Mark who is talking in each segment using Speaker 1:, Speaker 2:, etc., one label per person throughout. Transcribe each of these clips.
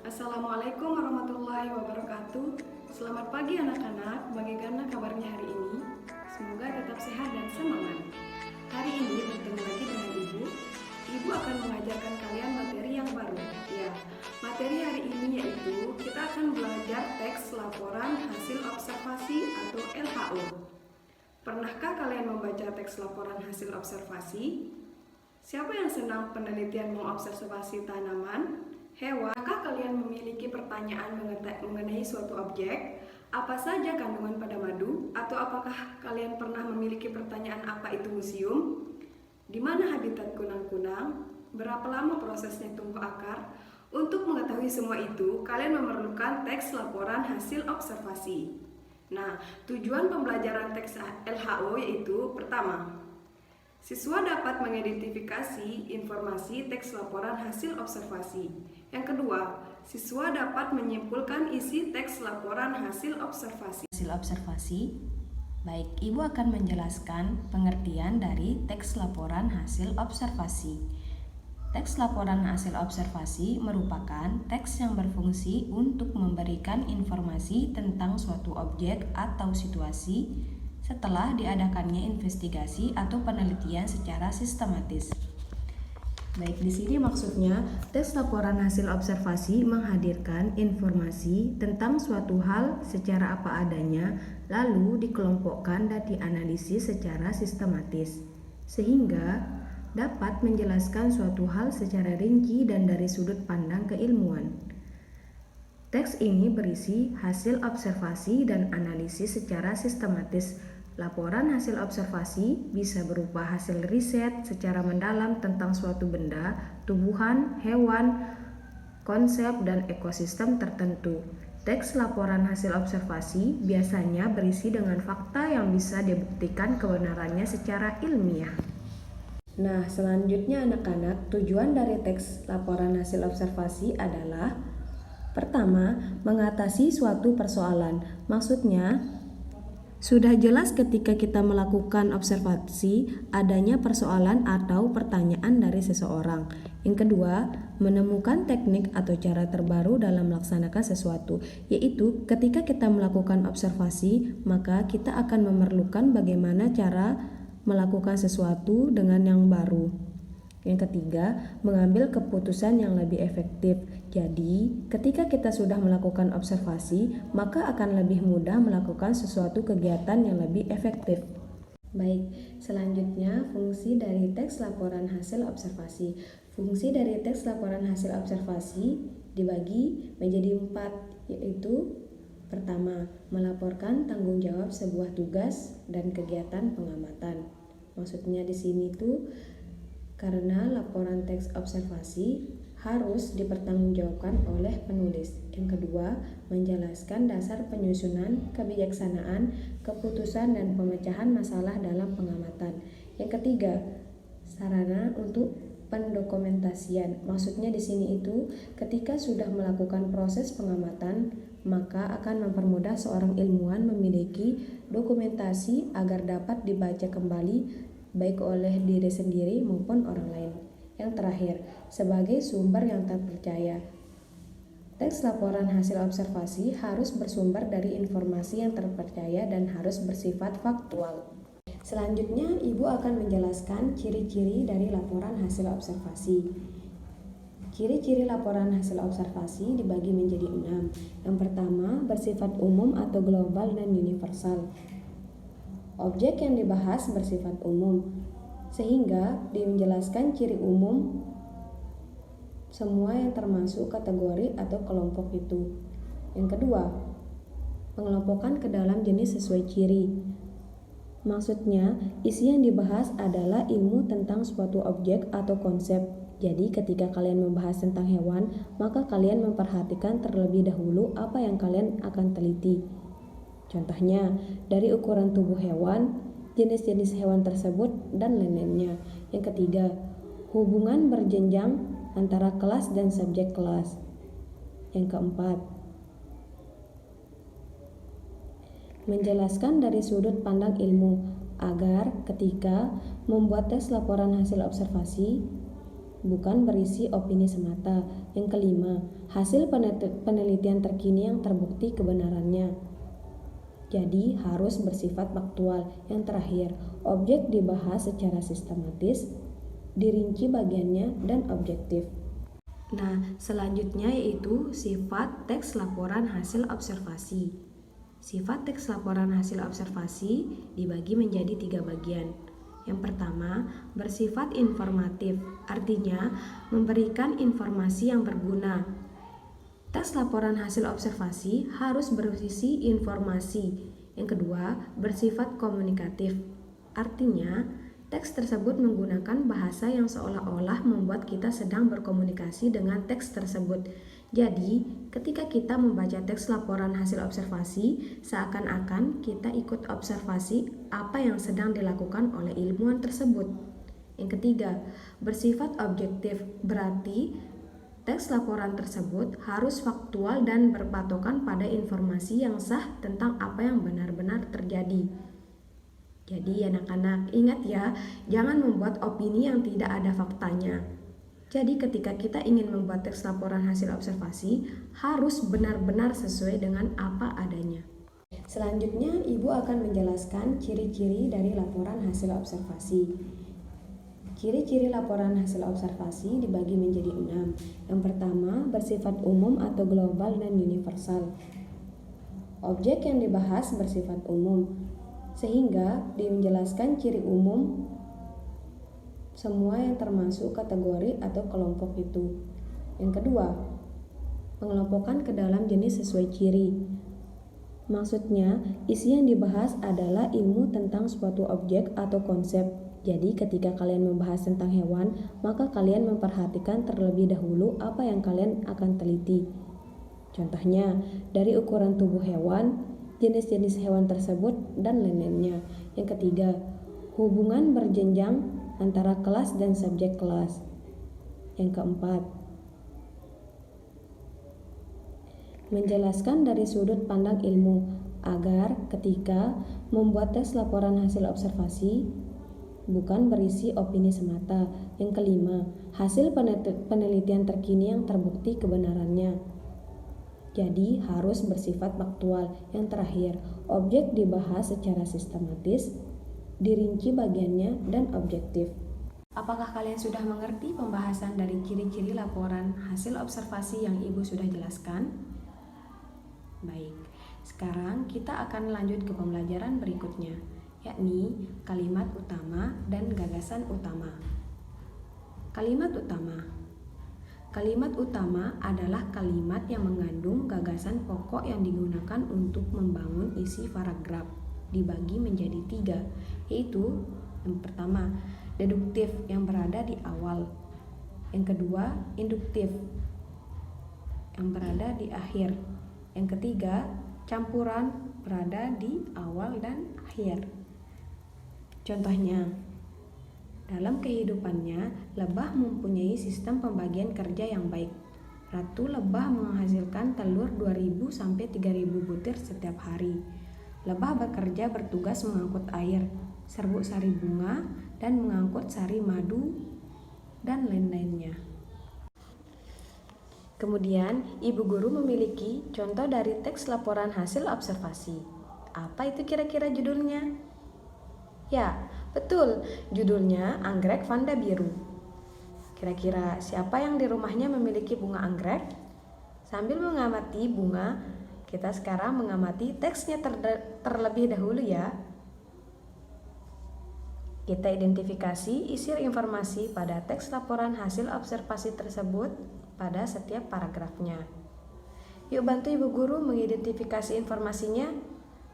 Speaker 1: Assalamualaikum warahmatullahi wabarakatuh. Selamat pagi anak-anak, bagaimana kabarnya hari ini? Semoga tetap sehat dan semangat. Hari ini bertemu lagi dengan Ibu. Ibu akan mengajarkan kalian materi yang baru. Ya, materi hari ini yaitu kita akan belajar teks laporan hasil observasi atau LHO. Pernahkah kalian membaca teks laporan hasil observasi? Siapa yang senang penelitian mengobservasi tanaman, hewan? Apakah kalian memiliki pertanyaan mengenai suatu objek? Apa saja kandungan pada madu? Atau apakah kalian pernah memiliki pertanyaan apa itu museum? Di mana habitat kunang-kunang? Berapa lama prosesnya tumbuh akar? Untuk mengetahui semua itu, kalian memerlukan teks laporan hasil observasi. Nah, tujuan pembelajaran teks LHO yaitu pertama, siswa dapat mengidentifikasi informasi teks laporan hasil observasi. Yang kedua, siswa dapat menyimpulkan isi teks laporan hasil observasi.
Speaker 2: Hasil observasi. Baik, Ibu akan menjelaskan pengertian dari teks laporan hasil observasi. Teks laporan hasil observasi merupakan teks yang berfungsi untuk memberikan informasi tentang suatu objek atau situasi setelah diadakannya investigasi atau penelitian secara sistematis. Baik, di sini maksudnya teks laporan hasil observasi menghadirkan informasi tentang suatu hal secara apa adanya, lalu dikelompokkan dan dianalisis secara sistematis, sehingga dapat menjelaskan suatu hal secara rinci dan dari sudut pandang keilmuan. Teks ini berisi hasil observasi dan analisis secara sistematis. Laporan hasil observasi bisa berupa hasil riset secara mendalam tentang suatu benda, tumbuhan, hewan, konsep, dan ekosistem tertentu. Teks laporan hasil observasi biasanya berisi dengan fakta yang bisa dibuktikan kebenarannya secara ilmiah. Nah, selanjutnya anak-anak, tujuan dari teks laporan hasil observasi adalah pertama, mengatasi suatu persoalan. Maksudnya, sudah jelas ketika kita melakukan observasi adanya persoalan atau pertanyaan dari seseorang. Yang kedua, menemukan teknik atau cara terbaru dalam melaksanakan sesuatu, yaitu ketika kita melakukan observasi, maka kita akan memerlukan bagaimana cara melakukan sesuatu dengan yang baru. Yang ketiga, mengambil keputusan yang lebih efektif. Jadi, ketika kita sudah melakukan observasi, maka akan lebih mudah melakukan sesuatu kegiatan yang lebih efektif. Baik, selanjutnya fungsi dari teks laporan hasil observasi. Fungsi dari teks laporan hasil observasi dibagi menjadi 4, yaitu pertama, melaporkan tanggung jawab sebuah tugas dan kegiatan pengamatan. Maksudnya di sini tuh karena laporan teks observasi harus dipertanggungjawabkan oleh penulis. Yang kedua, menjelaskan dasar penyusunan, kebijaksanaan, keputusan, dan pemecahan masalah dalam pengamatan. Yang ketiga, sarana untuk pendokumentasian. Maksudnya di sini itu ketika sudah melakukan proses pengamatan, maka akan mempermudah seorang ilmuwan memiliki dokumentasi agar dapat dibaca kembali baik oleh diri sendiri maupun orang lain. Yang terakhir, sebagai sumber yang terpercaya. Teks laporan hasil observasi harus bersumber dari informasi yang terpercaya dan harus bersifat faktual. Selanjutnya, Ibu akan menjelaskan ciri-ciri dari laporan hasil observasi. Ciri-ciri laporan hasil observasi dibagi menjadi 6. Yang pertama, bersifat umum atau global dan universal. Objek yang dibahas bersifat umum, sehingga menjelaskan ciri umum semua yang termasuk kategori atau kelompok itu. Yang kedua, pengelompokan ke dalam jenis sesuai ciri. Maksudnya, isi yang dibahas adalah ilmu tentang suatu objek atau konsep. Jadi, ketika kalian membahas tentang hewan, maka kalian memperhatikan terlebih dahulu apa yang kalian akan teliti. Contohnya, dari ukuran tubuh hewan, jenis-jenis hewan tersebut, dan lain-lainnya. Yang ketiga, hubungan berjenjang antara kelas dan subjek kelas. Yang keempat, menjelaskan dari sudut pandang ilmu agar ketika membuat teks laporan hasil observasi, bukan berisi opini semata. Yang kelima, hasil penelitian terkini yang terbukti kebenarannya. Jadi harus bersifat faktual. Yang terakhir, objek dibahas secara sistematis, dirinci bagiannya, dan objektif. Nah, selanjutnya yaitu sifat teks laporan hasil observasi. Sifat teks laporan hasil observasi dibagi menjadi 3 bagian. Yang pertama, bersifat informatif, artinya memberikan informasi yang berguna. Teks laporan hasil observasi harus berisi informasi. Yang kedua, bersifat komunikatif, artinya teks tersebut menggunakan bahasa yang seolah-olah membuat kita sedang berkomunikasi dengan teks tersebut. Jadi, ketika kita membaca teks laporan hasil observasi, seakan-akan kita ikut observasi apa yang sedang dilakukan oleh ilmuwan tersebut. Yang ketiga, bersifat objektif, berarti teks laporan tersebut harus faktual dan berpatokan pada informasi yang sah tentang apa yang benar-benar terjadi. Jadi anak-anak ingat ya, jangan membuat opini yang tidak ada faktanya. Jadi ketika kita ingin membuat teks laporan hasil observasi, harus benar-benar sesuai dengan apa adanya. Selanjutnya, Ibu akan menjelaskan ciri-ciri dari laporan hasil observasi. Ciri-ciri laporan hasil observasi dibagi menjadi 6. Yang pertama, bersifat umum atau global dan universal. Objek yang dibahas bersifat umum, sehingga menjelaskan ciri umum semua yang termasuk kategori atau kelompok itu. Yang kedua, pengelompokan ke dalam jenis sesuai ciri. Maksudnya, isi yang dibahas adalah ilmu tentang suatu objek atau konsep. Jadi ketika kalian membahas tentang hewan, maka kalian memperhatikan terlebih dahulu apa yang kalian akan teliti. Contohnya, dari ukuran tubuh hewan, jenis-jenis hewan tersebut, dan lain-lainnya. Yang ketiga, hubungan berjenjang antara kelas dan subjek kelas. Yang keempat, menjelaskan dari sudut pandang ilmu agar ketika membuat teks laporan hasil observasi bukan berisi opini semata. Yang kelima, hasil penelitian terkini yang terbukti kebenarannya. Jadi harus bersifat faktual. Yang terakhir, objek dibahas secara sistematis, dirinci bagiannya, dan objektif. Apakah kalian sudah mengerti pembahasan dari ciri-ciri laporan hasil observasi yang Ibu sudah jelaskan? Baik, sekarang kita akan lanjut ke pembelajaran berikutnya, yakni kalimat utama dan gagasan utama. Kalimat utama. Kalimat utama adalah kalimat yang mengandung gagasan pokok yang digunakan untuk membangun isi paragraf, dibagi menjadi 3, yaitu yang pertama, deduktif yang berada di awal. Yang kedua, induktif yang berada di akhir. Yang ketiga, campuran berada di awal dan akhir. Contohnya, dalam kehidupannya, lebah mempunyai sistem pembagian kerja yang baik. Ratu lebah menghasilkan telur 2.000 sampai 3.000 butir setiap hari. Lebah bekerja bertugas mengangkut air, serbuk sari bunga, dan mengangkut sari madu, dan lain-lainnya. Kemudian, Ibu Guru memiliki contoh dari teks laporan hasil observasi. Apa itu kira-kira judulnya? Ya, betul, judulnya Anggrek Vanda Biru. Kira-kira siapa yang di rumahnya memiliki bunga anggrek? Sambil mengamati bunga, kita sekarang mengamati teksnya terlebih dahulu ya. Kita identifikasi isi informasi pada teks laporan hasil observasi tersebut pada setiap paragrafnya. Yuk bantu Ibu Guru mengidentifikasi informasinya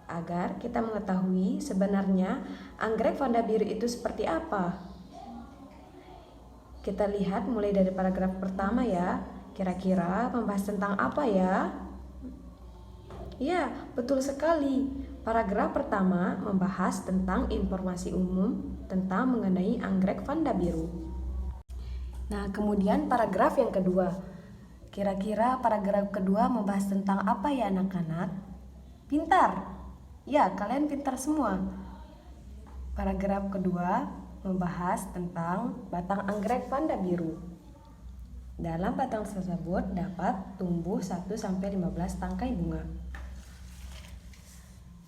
Speaker 2: agar kita mengetahui sebenarnya anggrek Vanda Biru itu seperti apa. Kita lihat mulai dari paragraf pertama ya. Kira-kira membahas tentang apa ya? Ya, betul sekali. Paragraf pertama membahas tentang informasi umum tentang mengenai anggrek Vanda Biru. Nah, kemudian paragraf yang kedua. Kira-kira paragraf kedua membahas tentang apa ya anak-anak? Pintar. Ya, kalian pintar semua. Paragraf kedua membahas tentang batang anggrek Vanda Biru. Dalam batang tersebut dapat tumbuh 1-15 tangkai bunga.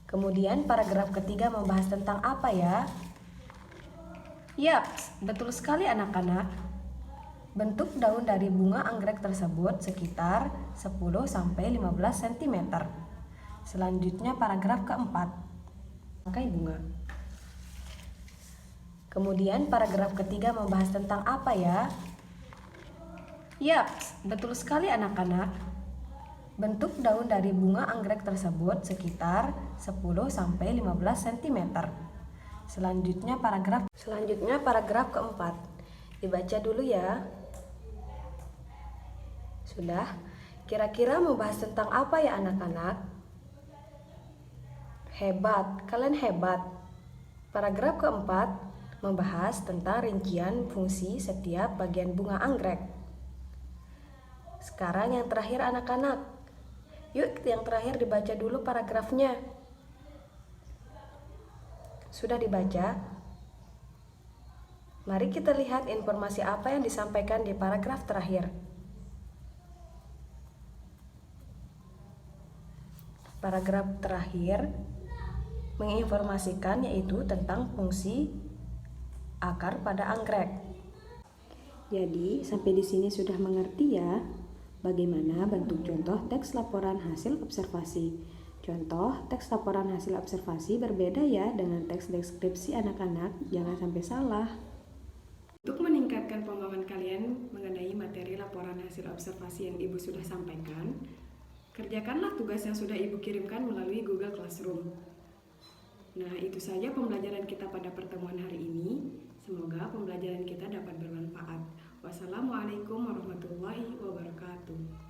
Speaker 2: Kemudian paragraf ketiga membahas tentang apa ya? Yaps, betul sekali anak-anak. Bentuk daun dari bunga anggrek tersebut sekitar 10-15 cm. Selanjutnya paragraf keempat, tangkai bunga. Kemudian paragraf ketiga membahas tentang apa ya? Yaps, betul sekali anak-anak. Bentuk daun dari bunga anggrek tersebut sekitar 10-15 cm. Selanjutnya paragraf keempat. Dibaca dulu ya. Sudah? Kira-kira membahas tentang apa ya anak-anak? Hebat, kalian hebat. Paragraf keempat membahas tentang rincian fungsi setiap bagian bunga anggrek. Sekarang yang terakhir anak-anak. Yuk yang terakhir dibaca dulu paragrafnya. Sudah dibaca? Mari kita lihat informasi apa yang disampaikan di paragraf terakhir. Paragraf terakhir menginformasikan yaitu tentang fungsi akar pada anggrek. Jadi, sampai di sini sudah mengerti ya bagaimana bentuk contoh teks laporan hasil observasi. Contoh teks laporan hasil observasi berbeda ya dengan teks deskripsi anak-anak, jangan sampai salah.
Speaker 1: Untuk meningkatkan pemahaman kalian mengenai materi laporan hasil observasi yang Ibu sudah sampaikan, kerjakanlah tugas yang sudah Ibu kirimkan melalui Google Classroom. Nah, itu saja pembelajaran kita pada pertemuan hari ini. Semoga pembelajaran kita dapat bermanfaat. Wassalamualaikum warahmatullahi wabarakatuh.